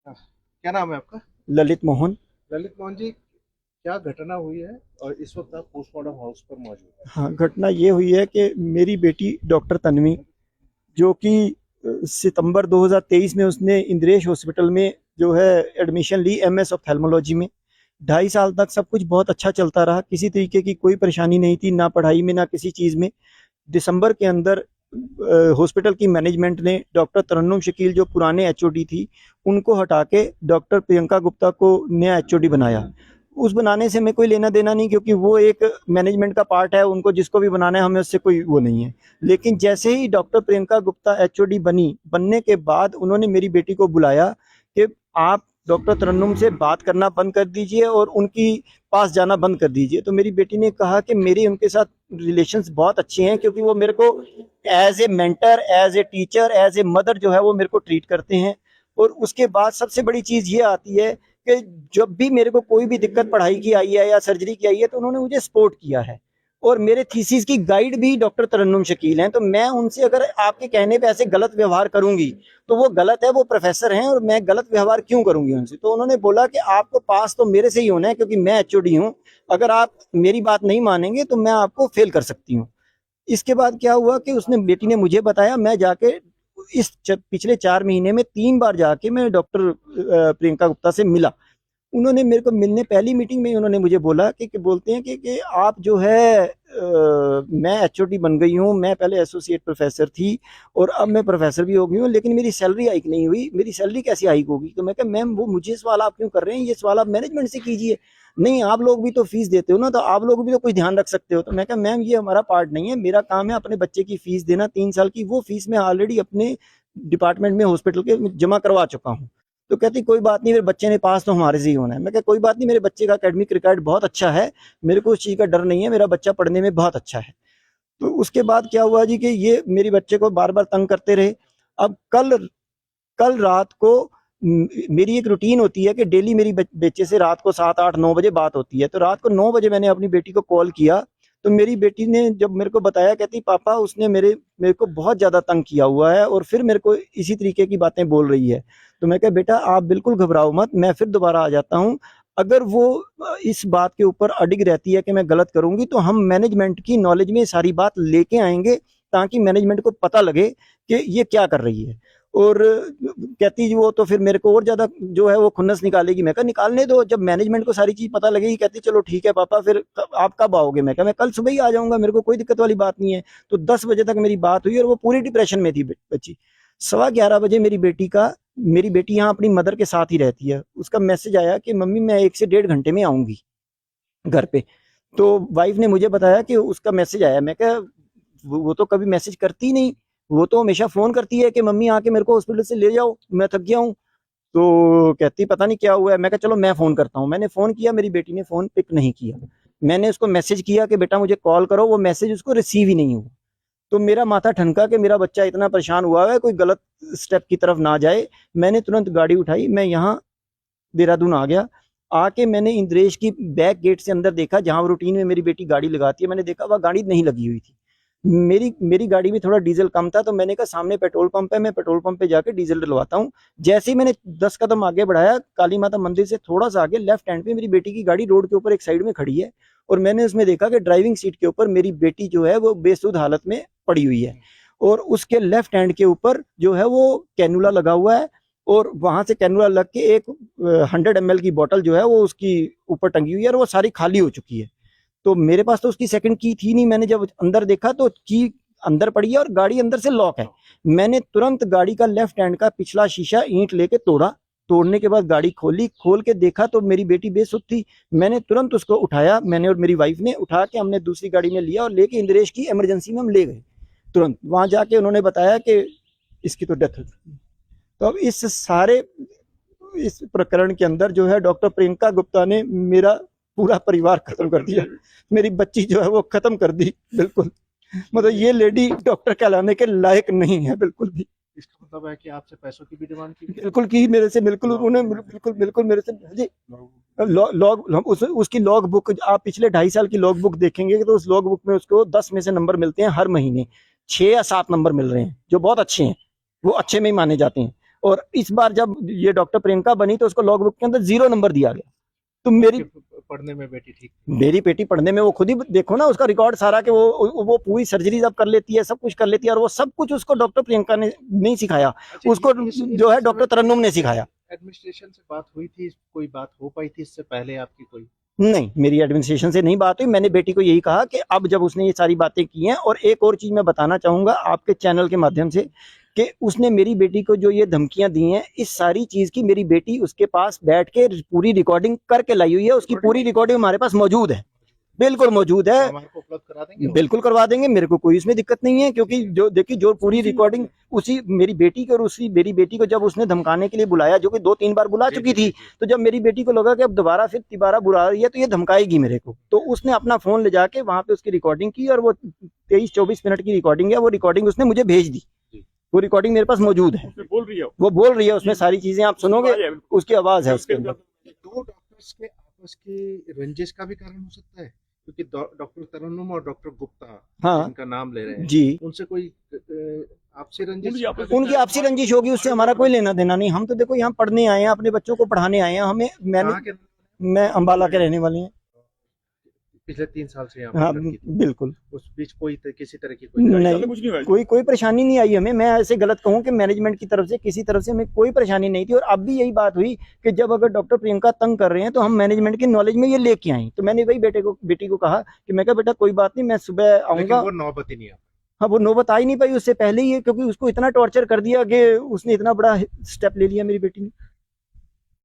क्या नाम है आपका? ललित मोहन। ललित मोहन जी, क्या घटना हुई है और इस वक्त आप पोस्टमार्टम हाउस पर मौजूद हैं? हाँ, घटना ये हुई है कि मेरी बेटी डॉक्टर तन्वी, जो कि सितंबर 2023 में उसने इंद्रेश हॉस्पिटल में जो है एडमिशन ली एमएस ऑप्थेल्मोलॉजी में। 2.5 साल तक सब कुछ बहुत अच्छा चलता रहा, किसी तरीके की कोई परेशानी नहीं थी, ना पढ़ाई में ना किसी चीज़ में। दिसंबर के अंदर हॉस्पिटल की मैनेजमेंट ने डॉक्टर तरन्नुम शकील, जो पुराने एचओडी थी, उनको हटा के डॉक्टर प्रियंका गुप्ता को नया एचओडी बनाया। उस बनाने से हमें कोई लेना देना नहीं, क्योंकि वो एक मैनेजमेंट का पार्ट है, उनको जिसको भी बनाना है हमें उससे कोई वो नहीं है। लेकिन जैसे ही डॉक्टर प्रियंका गुप्ता एचओडी बनने के बाद उन्होंने मेरी बेटी को बुलाया कि आप डॉक्टर तरन्नुम से बात करना बंद कर दीजिए और उनकी पास जाना बंद कर दीजिए। तो मेरी बेटी ने कहा कि मेरी उनके साथ रिलेशंस बहुत अच्छे हैं, क्योंकि वो मेरे को as a mentor, as a teacher, as a mother जो है वो मेरे को ट्रीट करते हैं। और उसके बाद सबसे बड़ी चीज़ ये आती है कि जब भी मेरे को कोई भी दिक्कत पढ़ाई की आई है या सर्जरी की आई है, तो उन्होंने मुझे सपोर्ट किया है। और मेरे थीसिस की गाइड भी डॉक्टर तरन्नुम शकील हैं। तो मैं उनसे अगर आपके कहने पे ऐसे गलत व्यवहार करूंगी तो वो गलत है, वो प्रोफेसर हैं और मैं गलत व्यवहार क्यों करूंगी उनसे। तो उन्होंने बोला कि आपको पास तो मेरे से ही होना है, क्योंकि मैं एचओडी हूँ, अगर आप मेरी बात नहीं मानेंगे तो मैं आपको फेल कर सकती हूँ। इसके बाद क्या हुआ कि उसने बेटी ने मुझे बताया, मैं जाके पिछले 4 महीने में 3 बार जाके मैं डॉक्टर प्रियंका गुप्ता से मिला। उन्होंने मेरे को मिलने पहली मीटिंग में ही उन्होंने मुझे बोला कि बोलते हैं कि आप जो है मैं एचओडी बन गई हूँ, मैं पहले एसोसिएट प्रोफेसर थी और अब मैं प्रोफेसर भी हो गई हूँ, लेकिन मेरी सैलरी हाइक नहीं हुई, मेरी सैलरी कैसे हाइक होगी। तो मैं कहा मैम, वो मुझे सवाल आप क्यों कर रहे हैं, ये सवाल आप मैनेजमेंट से कीजिए। नहीं, आप लोग भी तो फीस देते हो ना, तो आप लोग भी तो कुछ ध्यान रख सकते हो। तो मैं कहा मैम, ये हमारा पार्ट नहीं है, मेरा काम है अपने बच्चे की फीस देना 3 साल की। वो फीस मैं ऑलरेडी अपने डिपार्टमेंट में हॉस्पिटल के जमा करवा चुका हूँ। तो कहती कोई बात नहीं, मेरे बच्चे ने पास तो हमारे से ही होना है। मैं कहा कोई बात नहीं, मेरे बच्चे का एकेडमिक रिकॉर्ड बहुत अच्छा है, मेरे को उस चीज़ का डर नहीं है, मेरा बच्चा पढ़ने में बहुत अच्छा है। तो उसके बाद क्या हुआ जी कि ये मेरे बच्चे को बार बार तंग करते रहे। अब कल कल रात को मेरी एक रूटीन होती है कि डेली मेरी बच्चे से रात को 7, 8, 9 बजे बात होती है। तो रात को 9 बजे मैंने अपनी बेटी को कॉल किया। तो मेरी बेटी ने जब मेरे को बताया, कहती पापा उसने मेरे मेरे को बहुत ज़्यादा तंग किया हुआ है और फिर मेरे को इसी तरीके की बातें बोल रही है। तो मैं कहा बेटा आप बिल्कुल घबराओ मत, मैं फिर दोबारा आ जाता हूँ। अगर वो इस बात के ऊपर अडिग रहती है कि मैं गलत करूंगी, तो हम मैनेजमेंट की नॉलेज में सारी बात लेके आएंगे, ताकि मैनेजमेंट को पता लगे कि ये क्या कर रही है। और कहती वो तो फिर मेरे को और ज़्यादा जो है वो खुन्नस निकालेगी। मैं कहा निकालने दो, जब मैनेजमेंट को सारी चीज़ पता लगेगी। कहती चलो ठीक है पापा, फिर आप कब आओगे। मैं कहा मैं कल सुबह ही आ जाऊंगा, मेरे को कोई दिक्कत वाली बात नहीं है। तो 10 बजे तक मेरी बात हुई और वो पूरी डिप्रेशन में थी बच्ची। 11:15 बजे मेरी बेटी यहाँ अपनी मदर के साथ ही रहती है, उसका मैसेज आया कि मम्मी मैं 1 से 1.5 घंटे में आऊँगी घर पे। तो वाइफ ने मुझे बताया कि उसका मैसेज आया। मैं कहा वो तो कभी मैसेज करती नहीं, वो तो हमेशा फ़ोन करती है कि मम्मी आके मेरे को हॉस्पिटल से ले जाओ, मैं थक गया हूँ। तो कहती पता नहीं क्या हुआ है। मैं कहा चलो मैं फ़ोन करता हूँ। मैंने फ़ोन किया, मेरी बेटी ने फ़ोन पिक नहीं किया। मैंने उसको मैसेज किया कि बेटा मुझे कॉल करो, वो मैसेज उसको रिसीव ही नहीं हुआ। तो मेरा माथा ठनका कि मेरा बच्चा इतना परेशान हुआ है, कोई गलत स्टेप की तरफ ना जाए। मैंने तुरंत गाड़ी उठाई, मैं यहाँ देहरादून आ गया। आके मैंने इंद्रेश की बैक गेट से अंदर देखा, जहाँ रूटीन में मेरी बेटी गाड़ी लगाती है। मैंने देखा वह गाड़ी नहीं लगी हुई थी। मेरी गाड़ी में थोड़ा डीजल कम था, तो मैंने कहा सामने पेट्रोल पंप है, मैं पेट्रोल पंप पे जाके डीजल डलवाता हूँ। जैसे ही मैंने 10 कदम आगे बढ़ाया, काली माता मंदिर से थोड़ा सा आगे लेफ्ट हैंड पे मेरी बेटी की गाड़ी रोड के ऊपर एक साइड में खड़ी है। और मैंने उसमें देखा कि ड्राइविंग सीट के ऊपर मेरी बेटी जो है वो बेसुध हालत में पड़ी हुई है। और उसके लेफ्ट हैंड के ऊपर जो है वो कैनुला लगा हुआ है, और वहां से कैनुला लग के एक 100 ml की बोतल जो है वो उसकी ऊपर टंगी हुई है, और वो सारी खाली हो चुकी है। तो मेरे पास तो उसकी सेकंड की थी नहीं। मैंने जब अंदर देखा तो की अंदर पड़ी है और गाड़ी अंदर से लॉक है। मैंने तुरंत गाड़ी का लेफ्ट हैंड का पिछला शीशा ईंट लेके तोड़ा। तोड़ने के बाद गाड़ी खोली, खोल के देखा तो मेरी बेटी बेसुध थी। मैंने तुरंत उसको उठाया, मैंने और मेरी वाइफ ने उठा के हमने दूसरी गाड़ी में लिया और लेके इंद्रेश की इमरजेंसी में हम ले गए। तुरंत वहां जाके उन्होंने बताया कि इसकी तो डेथ हो चुकी है। तो अब इस प्रकरण के अंदर जो है डॉक्टर प्रियंका गुप्ता ने मेरा पूरा परिवार खत्म कर दिया। मेरी बच्ची जो है वो खत्म कर दी बिल्कुल। मतलब ये लेडी डॉक्टर कहलाने के लायक नहीं है बिल्कुल भी। इसका मतलब है कि आपसे पैसों की भी डिमांड की गई? बिल्कुल की मेरे से, बिल्कुल उन्होंने बिल्कुल बिल्कुल मेरे से जी। लॉग उसकी लॉग बुक आप पिछले 2.5 साल की लॉग बुक देखेंगे तो उस लॉग बुक में उसको 10 में से नंबर मिलते हैं हर महीने। 6 या 7 नंबर मिल रहे हैं जो बहुत अच्छे हैं, वो अच्छे में ही माने जाते हैं। और इस बार जब ये डॉक्टर प्रियंका बनी तो उसको लॉग बुक के अंदर 0 नंबर दिया गया। तो मेरी पढ़ने में बेटी ठीक थी? मेरी बेटी पढ़ने में, वो खुद ही देखो ना उसका रिकॉर्ड सारा, कि वो पूरी सर्जरी अब कर लेती है, सब कुछ कर लेती है, और वो सब कुछ उसको डॉक्टर प्रियंका ने नहीं सिखाया, अच्छा, उसको जो है डॉक्टर तरन्नुम ने सिखाया। एडमिनिस्ट्रेशन से बात हुई थी, कोई बात हो पाई थी इससे पहले आपकी कोई? नहीं, मेरी एडमिनिस्ट्रेशन से नहीं बात हुई। मैंने बेटी को यही कहा कि अब जब उसने ये सारी बातें की हैं, और एक और चीज मैं बताना चाहूंगा आपके चैनल के माध्यम से, कि उसने मेरी बेटी को जो ये धमकियां दी हैं, इस सारी चीज की मेरी बेटी उसके पास बैठ के पूरी रिकॉर्डिंग करके लाई हुई है। उसकी पूरी रिकॉर्डिंग हमारे पास मौजूद है, बिल्कुल मौजूद है। हमारे को उपलब्ध करा देंगे? बिल्कुल करवा देंगे, मेरे को कोई इसमें दिक्कत नहीं है, क्योंकि जो देखिए जो पूरी रिकॉर्डिंग उसी मेरी बेटी को, और उसी मेरी बेटी को जब उसने धमकाने के लिए बुलाया, जो कि 2-3 बार बुला चुकी थी, तो जब मेरी बेटी को लगा कि अब दोबारा फिर तिबारा बुला रही है तो ये धमकाएगी मेरे को, तो उसने अपना फोन ले जाके वहां पे उसकी रिकॉर्डिंग की, और वो 23-24 मिनट की रिकॉर्डिंग है। वो रिकॉर्डिंग उसने मुझे भेज दी, वो रिकॉर्डिंग मेरे पास मौजूद है। वो बोल रही है उसमें सारी चीजें, आप सुनोगे उसकी आवाज है उसके अंदर। दो डॉक्टर्स के आपस की रंजिश का भी कारण हो सकता है, क्योंकि डॉक्टर तरन्नुम और डॉक्टर गुप्ता, हाँ, जिनका नाम ले रहे हैं जी, उनसे कोई आपसी रंजिश? उनकी आपसी रंजिश होगी, उससे हमारा कोई लेना देना नहीं। हम तो देखो यहाँ पढ़ने आए हैं, अपने बच्चों को पढ़ाने आए हैं। मैं अम्बाला के रहने वाले हैं। पिछले 3 साल से यहाँ हाँ, पर लड़की थी। बिल्कुल। उस बीच किसी तरह की नहीं, कोई परेशानी नहीं आई हमें। मैं ऐसे गलत कहूँ कि मैनेजमेंट की तरफ से, किसी तरफ से हमें कोई परेशानी नहीं थी। और अब भी यही बात हुई कि जब अगर डॉक्टर प्रियंका तंग कर रहे हैं तो हम मैनेजमेंट की नॉलेज में ये लेके आए। तो मैंने वही बेटी को कहा कि मैं कहा बेटा कोई बात नहीं, मैं सुबह आऊंगा। वो नौबत ही नहीं आ। हाँ, वो नौबत आ ही नहीं पाई उससे पहले ही, क्योंकि उसको इतना टॉर्चर कर दिया कि उसने इतना बड़ा स्टेप ले लिया मेरी बेटी ने।